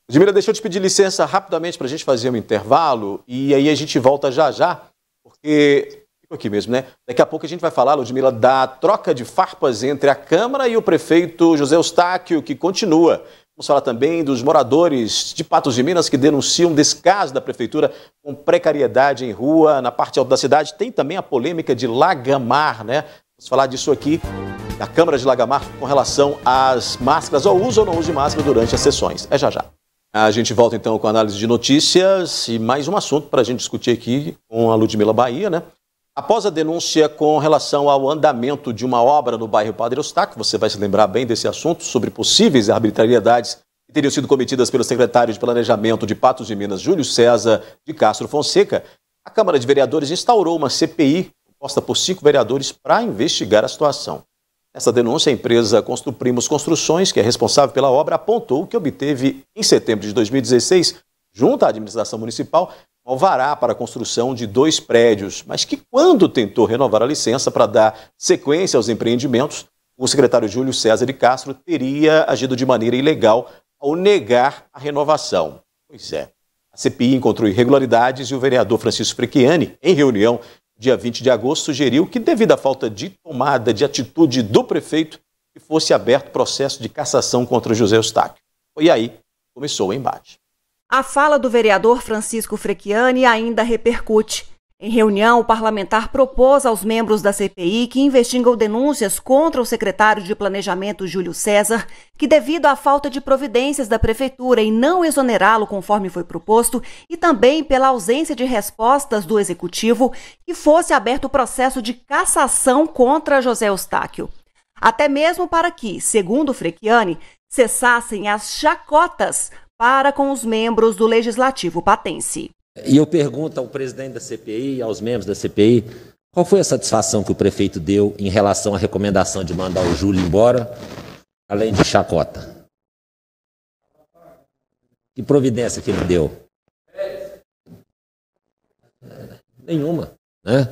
Ludmila, deixa eu te pedir licença rapidamente para a gente fazer um intervalo e aí a gente volta já, porque... aqui mesmo, né? Daqui a pouco a gente vai falar, Ludmila, da troca de farpas entre a Câmara e o prefeito José Eustáquio, que continua. Vamos falar também dos moradores de Patos de Minas que denunciam descaso da prefeitura com precariedade em rua, na parte alta da cidade. Tem também a polêmica de Lagamar, né? Vamos falar disso aqui, da Câmara de Lagamar, com relação às máscaras, ao uso ou não uso de máscara durante as sessões. É já já. A gente volta então com a análise de notícias e mais um assunto para a gente discutir aqui com a Ludmila Bahia, né? Após a denúncia com relação ao andamento de uma obra no bairro Padre Eustáquio, você vai se lembrar bem desse assunto, sobre possíveis arbitrariedades que teriam sido cometidas pelo secretário de Planejamento de Patos de Minas, Júlio César de Castro Fonseca, a Câmara de Vereadores instaurou uma CPI composta por 5 vereadores para investigar a situação. Essa denúncia, a empresa Construprimos Construções, que é responsável pela obra, apontou que obteve, em setembro de 2016, junto à administração municipal, um alvará para a construção de 2 prédios, mas que quando tentou renovar a licença para dar sequência aos empreendimentos, o secretário Júlio César de Castro teria agido de maneira ilegal ao negar a renovação. Pois é, a CPI encontrou irregularidades e o vereador Francisco Frecchiani, em reunião dia 20 de agosto, sugeriu que, devido à falta de tomada de atitude do prefeito, que fosse aberto processo de cassação contra José Eustáquio. E aí começou o embate. A fala do vereador Francisco Frecchiani ainda repercute. Em reunião, o parlamentar propôs aos membros da CPI que investigam denúncias contra o secretário de Planejamento Júlio César, que devido à falta de providências da prefeitura em não exonerá-lo conforme foi proposto, e também pela ausência de respostas do executivo, que fosse aberto o processo de cassação contra José Eustáquio. Até mesmo para que, segundo Frecchiani, cessassem as chacotas para com os membros do Legislativo patense. E eu pergunto ao presidente da CPI, aos membros da CPI, qual foi a satisfação que o prefeito deu em relação à recomendação de mandar o Júlio embora, além de chacota? Que providência que ele deu? Nenhuma, né?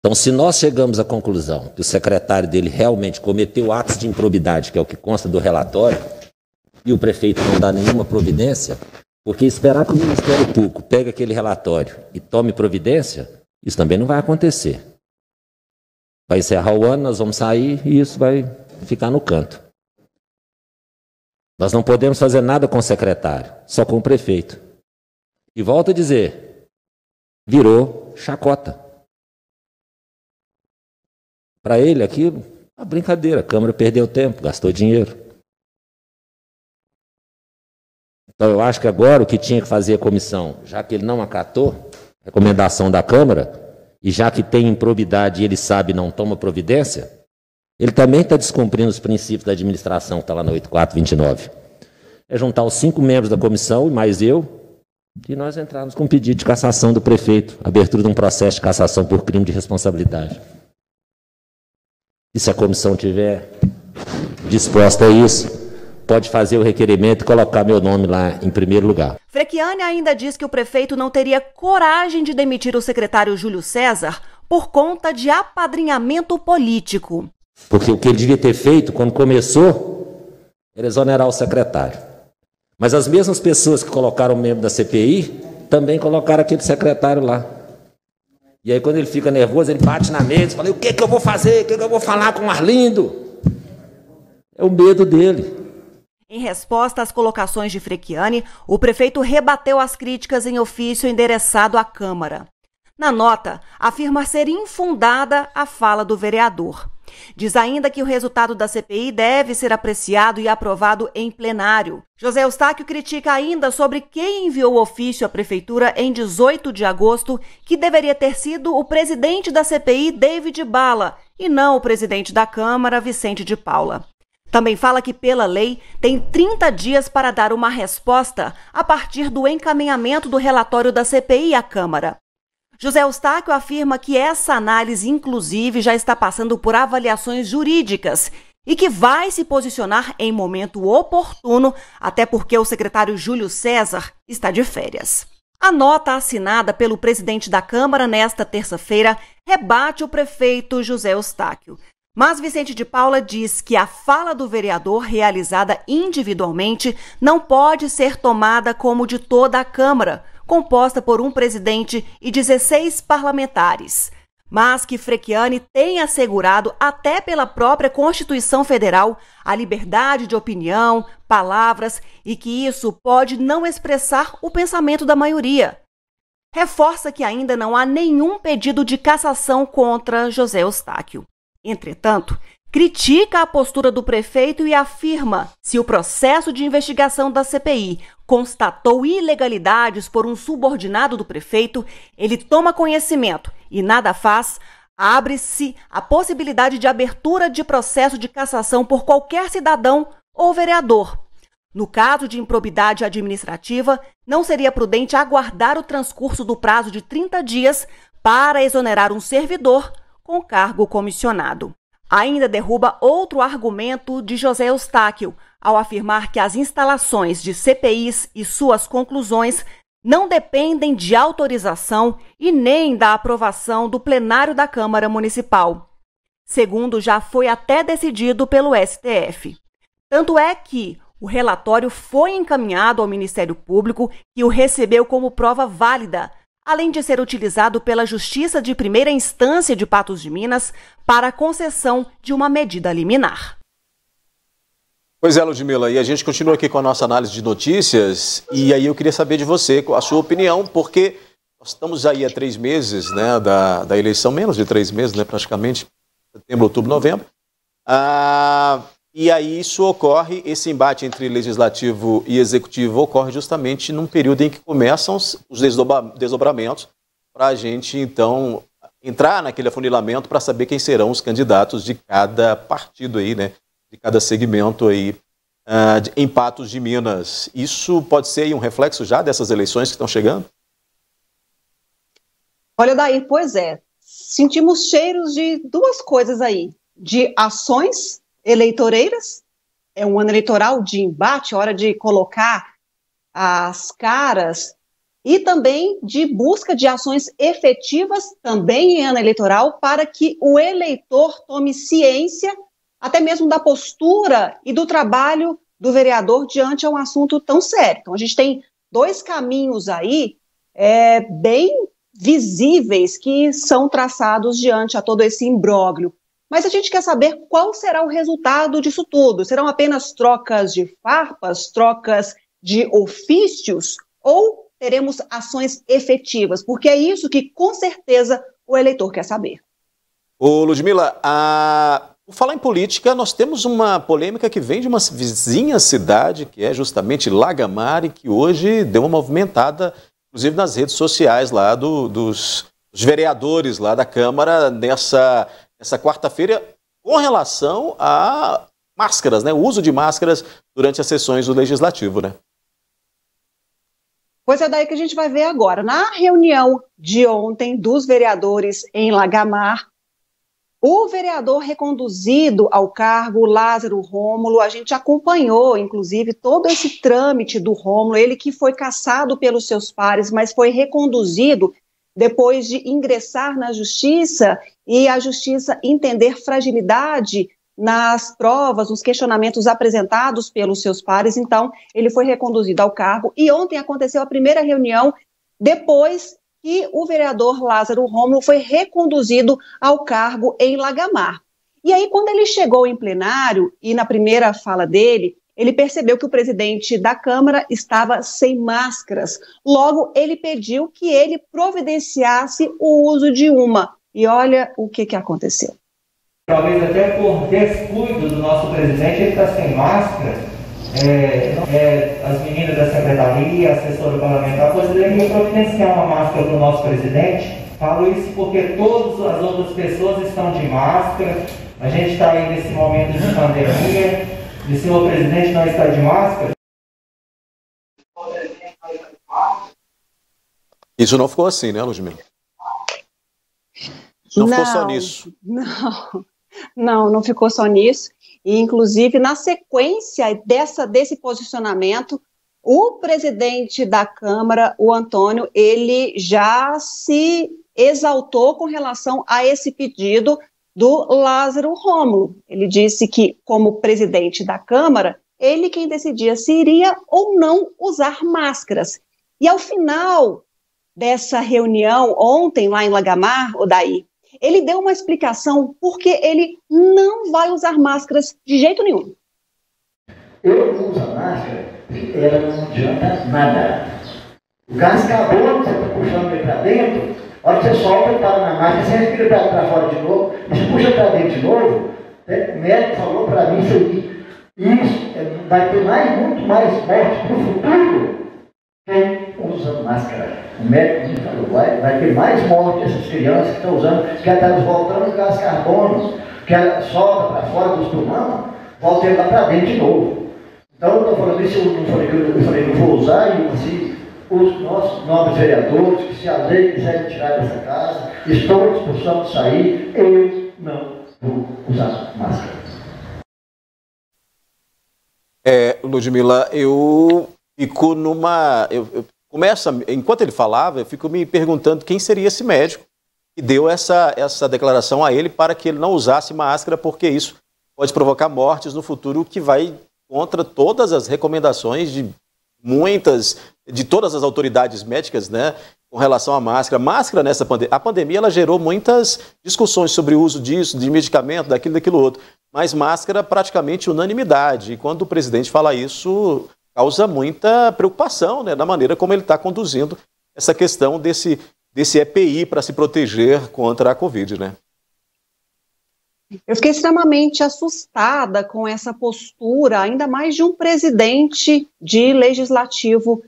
Então, se nós chegamos à conclusão que o secretário dele realmente cometeu atos de improbidade, que é o que consta do relatório, e o prefeito não dá nenhuma providência, porque esperar que o Ministério Público pegue aquele relatório e tome providência, isso também não vai acontecer. Vai encerrar o ano, nós vamos sair e isso vai ficar no canto. Nós não podemos fazer nada com o secretário, só com o prefeito. E volto a dizer, virou chacota. Para ele aquilo, uma brincadeira, a Câmara perdeu tempo, gastou dinheiro. Então, eu acho que agora o que tinha que fazer a comissão, já que ele não acatou a recomendação da Câmara, e já que tem improbidade e ele sabe não toma providência, ele também está descumprindo os princípios da administração, que está lá no 8429. É juntar os 5 membros da comissão, e mais eu, e nós entrarmos com um pedido de cassação do prefeito, abertura de um processo de cassação por crime de responsabilidade. E se a comissão tiver disposta a isso, pode fazer o requerimento e colocar meu nome lá em primeiro lugar. Frecchiani ainda diz que o prefeito não teria coragem de demitir o secretário Júlio César por conta de apadrinhamento político. Porque o que ele devia ter feito quando começou era exonerar o secretário. Mas as mesmas pessoas que colocaram o membro da CPI também colocaram aquele secretário lá. E aí quando ele fica nervoso, ele bate na mesa e fala, o que eu vou fazer? O que eu vou falar com o Arlindo? É o medo dele. Em resposta às colocações de Frecchiani, o prefeito rebateu as críticas em ofício endereçado à Câmara. Na nota, afirma ser infundada a fala do vereador. Diz ainda que o resultado da CPI deve ser apreciado e aprovado em plenário. José Eustáquio critica ainda sobre quem enviou o ofício à Prefeitura em 18 de agosto, que deveria ter sido o presidente da CPI, David Bala, e não o presidente da Câmara, Vicente de Paula. Também fala que, pela lei, tem 30 dias para dar uma resposta a partir do encaminhamento do relatório da CPI à Câmara. José Eustáquio afirma que essa análise, inclusive, já está passando por avaliações jurídicas e que vai se posicionar em momento oportuno, até porque o secretário Júlio César está de férias. A nota assinada pelo presidente da Câmara nesta terça-feira rebate o prefeito José Eustáquio. Mas Vicente de Paula diz que a fala do vereador, realizada individualmente, não pode ser tomada como de toda a Câmara, composta por um presidente e 16 parlamentares. mas que Frechiane tem assegurado, até pela própria Constituição Federal, a liberdade de opinião, palavras e que isso pode não expressar o pensamento da maioria. Reforça que ainda não há nenhum pedido de cassação contra José Eustáquio. Entretanto, critica a postura do prefeito e afirma: se o processo de investigação da CPI constatou ilegalidades por um subordinado do prefeito, ele toma conhecimento e nada faz, abre-se a possibilidade de abertura de processo de cassação por qualquer cidadão ou vereador. No caso de improbidade administrativa, não seria prudente aguardar o transcurso do prazo de 30 dias para exonerar um servidor com cargo comissionado. Ainda derruba outro argumento de José Eustáquio, ao afirmar que as instalações de CPIs e suas conclusões não dependem de autorização e nem da aprovação do plenário da Câmara Municipal. Segundo já foi até decidido pelo STF. Tanto é que o relatório foi encaminhado ao Ministério Público, que o recebeu como prova válida, além de ser utilizado pela Justiça de Primeira Instância de Patos de Minas para a concessão de uma medida liminar. Pois é, Ludmila, e a gente continua aqui com a nossa análise de notícias, e aí eu queria saber de você, a sua opinião, porque nós estamos aí há 3 meses, né, da eleição, menos de 3 meses, né, praticamente, setembro, outubro, novembro, e aí isso ocorre, esse embate entre legislativo e executivo ocorre justamente num período em que começam os desdobramentos para a gente, então, entrar naquele afunilamento para saber quem serão os candidatos de cada partido aí, né, de cada segmento aí, em Patos de Minas. Isso pode ser aí um reflexo já dessas eleições que estão chegando? Olha, Daí, pois é, sentimos cheiros de 2 coisas aí, de ações eleitoreiras, é um ano eleitoral de embate, hora de colocar as caras, e também de busca de ações efetivas, também em ano eleitoral, para que o eleitor tome ciência, até mesmo da postura e do trabalho do vereador diante a um assunto tão sério. Então, a gente tem 2 caminhos aí, bem visíveis, que são traçados diante a todo esse imbróglio. Mas a gente quer saber qual será o resultado disso tudo. Serão apenas trocas de farpas, trocas de ofícios, ou teremos ações efetivas? Porque é isso que, com certeza, o eleitor quer saber. Ô, Ludmila, por falar em política, nós temos uma polêmica que vem de uma vizinha cidade, que é justamente Lagamar, e que hoje deu uma movimentada, inclusive nas redes sociais lá dos vereadores lá da Câmara, nessa quarta-feira, com relação a máscaras, né? O uso de máscaras durante as sessões do Legislativo, né? Pois é, daí que a gente vai ver agora. Na reunião de ontem dos vereadores em Lagamar, o vereador reconduzido ao cargo, Lázaro Rômulo, a gente acompanhou, inclusive, todo esse trâmite do Rômulo, ele que foi cassado pelos seus pares, mas foi reconduzido depois de ingressar na Justiça e a Justiça entender fragilidade nas provas, nos questionamentos apresentados pelos seus pares. Então, ele foi reconduzido ao cargo e ontem aconteceu a primeira reunião depois que o vereador Lázaro Rômulo foi reconduzido ao cargo em Lagamar. E aí, quando ele chegou em plenário e na primeira fala dele, ele percebeu que o presidente da Câmara estava sem máscaras. Logo, ele pediu que ele providenciasse o uso de uma. E olha o que aconteceu. Talvez até por descuido do nosso presidente, ele está sem máscara. As meninas da secretaria, a assessora parlamentar, poderiam providenciar uma máscara para o nosso presidente. Falo isso porque todas as outras pessoas estão de máscara. A gente está aí nesse momento de pandemia. E o senhor presidente não está de máscara? Isso não ficou assim, né, Ludmila? Não ficou só nisso. Não ficou só nisso. E, inclusive, na sequência desse posicionamento, o presidente da Câmara, o Antônio, ele já se exaltou com relação a esse pedido do Lázaro Rômulo. Ele disse que, como presidente da Câmara, ele quem decidia se iria ou não usar máscaras. E ao final dessa reunião, ontem, lá em Lagamar, Daí, ele deu uma explicação porque ele não vai usar máscaras de jeito nenhum. Eu não uso a máscara, ela não adianta nada. O gás acabou, você está puxando ele para dentro, a hora que você solta, ele para na máscara, você respira para fora de novo, e se puxa para dentro de novo, o médico falou para mim isso vai ter muito mais morte no futuro quem usa máscara. O médico me falou, vai ter mais morte essas crianças que estão usando, que estão voltando o gás carbônico, que ela solta para fora dos pulmões, volta ele lá para dentro de novo. Então, eu estou falando isso, eu falei, não vou usar, e assim, os nossos nobres vereadores, que se a lei quiser me tirar dessa casa, estão à disposição de sair, eu não vou usar máscara. Ludmila, eu fico enquanto ele falava, eu fico me perguntando quem seria esse médico que deu essa declaração a ele para que ele não usasse máscara, porque isso pode provocar mortes no futuro, que vai contra todas as recomendações de todas as autoridades médicas, né, com relação à máscara. Máscara a pandemia, ela gerou muitas discussões sobre o uso disso, de medicamento, daquilo outro, mas máscara praticamente unanimidade, e quando o presidente fala isso, causa muita preocupação, né, na maneira como ele está conduzindo essa questão desse EPI para se proteger contra a Covid, né? Eu fiquei extremamente assustada com essa postura, ainda mais de um presidente de legislativo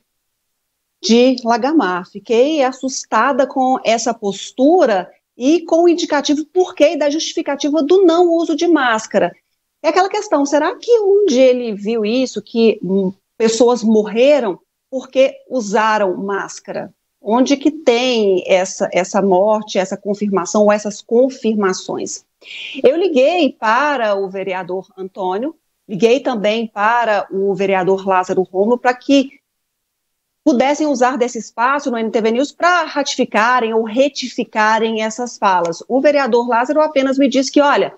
de Lagamar. Fiquei assustada com essa postura e com o indicativo porquê da justificativa do não uso de máscara. É aquela questão, será que onde ele viu isso, que pessoas morreram porque usaram máscara? Onde que tem essa morte, essa confirmação ou essas confirmações? Eu liguei para o vereador Antônio, liguei também para o vereador Lázaro Rômulo para que pudessem usar desse espaço no NTV News para ratificarem ou retificarem essas falas. O vereador Lázaro apenas me disse que, olha,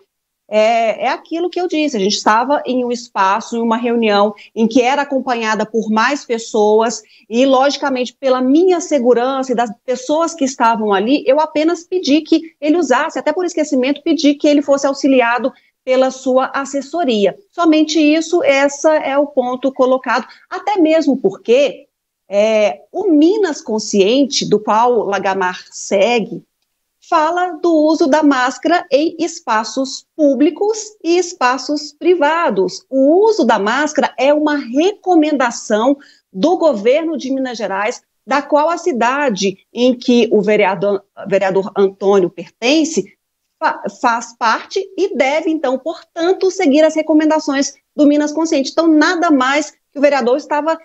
é aquilo que eu disse, a gente estava em um espaço, em uma reunião em que era acompanhada por mais pessoas e, logicamente, pela minha segurança e das pessoas que estavam ali, eu apenas pedi que ele usasse, até por esquecimento, pedi que ele fosse auxiliado pela sua assessoria. Somente isso, esse é o ponto colocado, até mesmo porque o Minas Consciente, do qual Lagamar segue, fala do uso da máscara em espaços públicos e espaços privados. O uso da máscara é uma recomendação do governo de Minas Gerais, da qual a cidade em que o vereador Antônio pertence faz parte e deve, então, portanto, seguir as recomendações do Minas Consciente. Então, nada mais que o vereador estava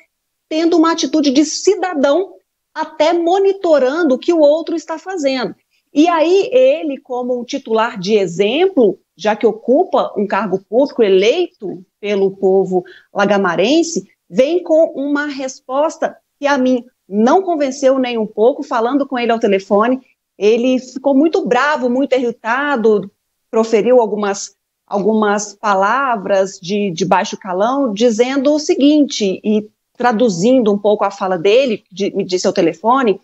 tendo uma atitude de cidadão, até monitorando o que o outro está fazendo. E aí ele, como um titular de exemplo, já que ocupa um cargo público eleito pelo povo lagamarense, vem com uma resposta que a mim não convenceu nem um pouco. Falando com ele ao telefone, ele ficou muito bravo, muito irritado, proferiu algumas palavras de baixo calão, dizendo o seguinte, e traduzindo um pouco a fala dele, me disse ao telefone,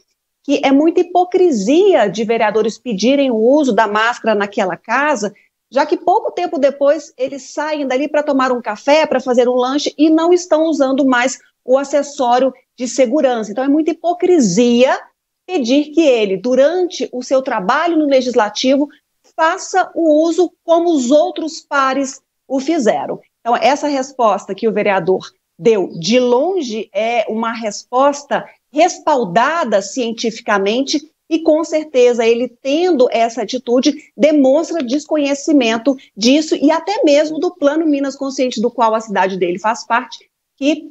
que é muita hipocrisia de vereadores pedirem o uso da máscara naquela casa, já que pouco tempo depois eles saem dali para tomar um café, para fazer um lanche e não estão usando mais o acessório de segurança. Então é muita hipocrisia pedir que ele, durante o seu trabalho no Legislativo, faça o uso como os outros pares o fizeram. Então essa resposta que o vereador deu, de longe, é uma resposta respaldada cientificamente e, com certeza, ele tendo essa atitude, demonstra desconhecimento disso e até mesmo do Plano Minas Consciente, do qual a cidade dele faz parte, que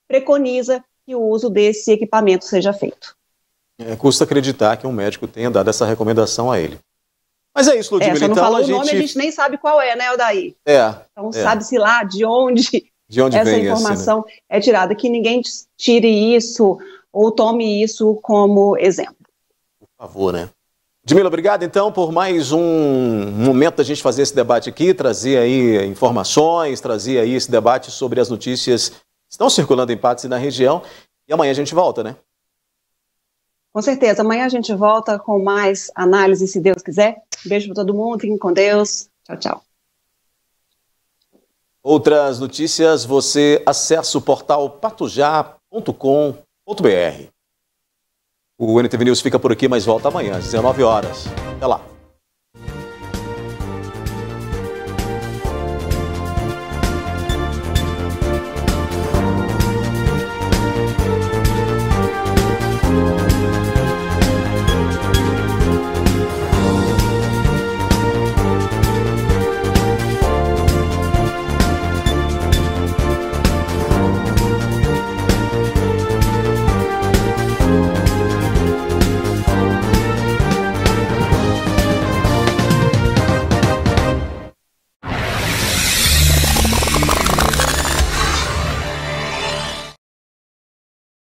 preconiza que o uso desse equipamento seja feito. Custa acreditar que um médico tenha dado essa recomendação a ele. Mas é isso, Ludmila. Você não falou o nome, a gente nem sabe qual é, né, Odair? Então sabe-se lá de onde essa vem informação né? É tirada, que ninguém tire isso ou tome isso como exemplo. Por favor, né? Ludmila, obrigado então por mais um momento da gente fazer esse debate aqui, trazer aí informações, trazer aí esse debate sobre as notícias que estão circulando em Patos e na região. E amanhã a gente volta, né? Com certeza. Amanhã a gente volta com mais análise, se Deus quiser. Beijo para todo mundo. Fiquem com Deus. Tchau, tchau. Outras notícias, você acessa o portal patujá.com.br. O NTV News fica por aqui, mas volta amanhã às 19 horas. Até lá.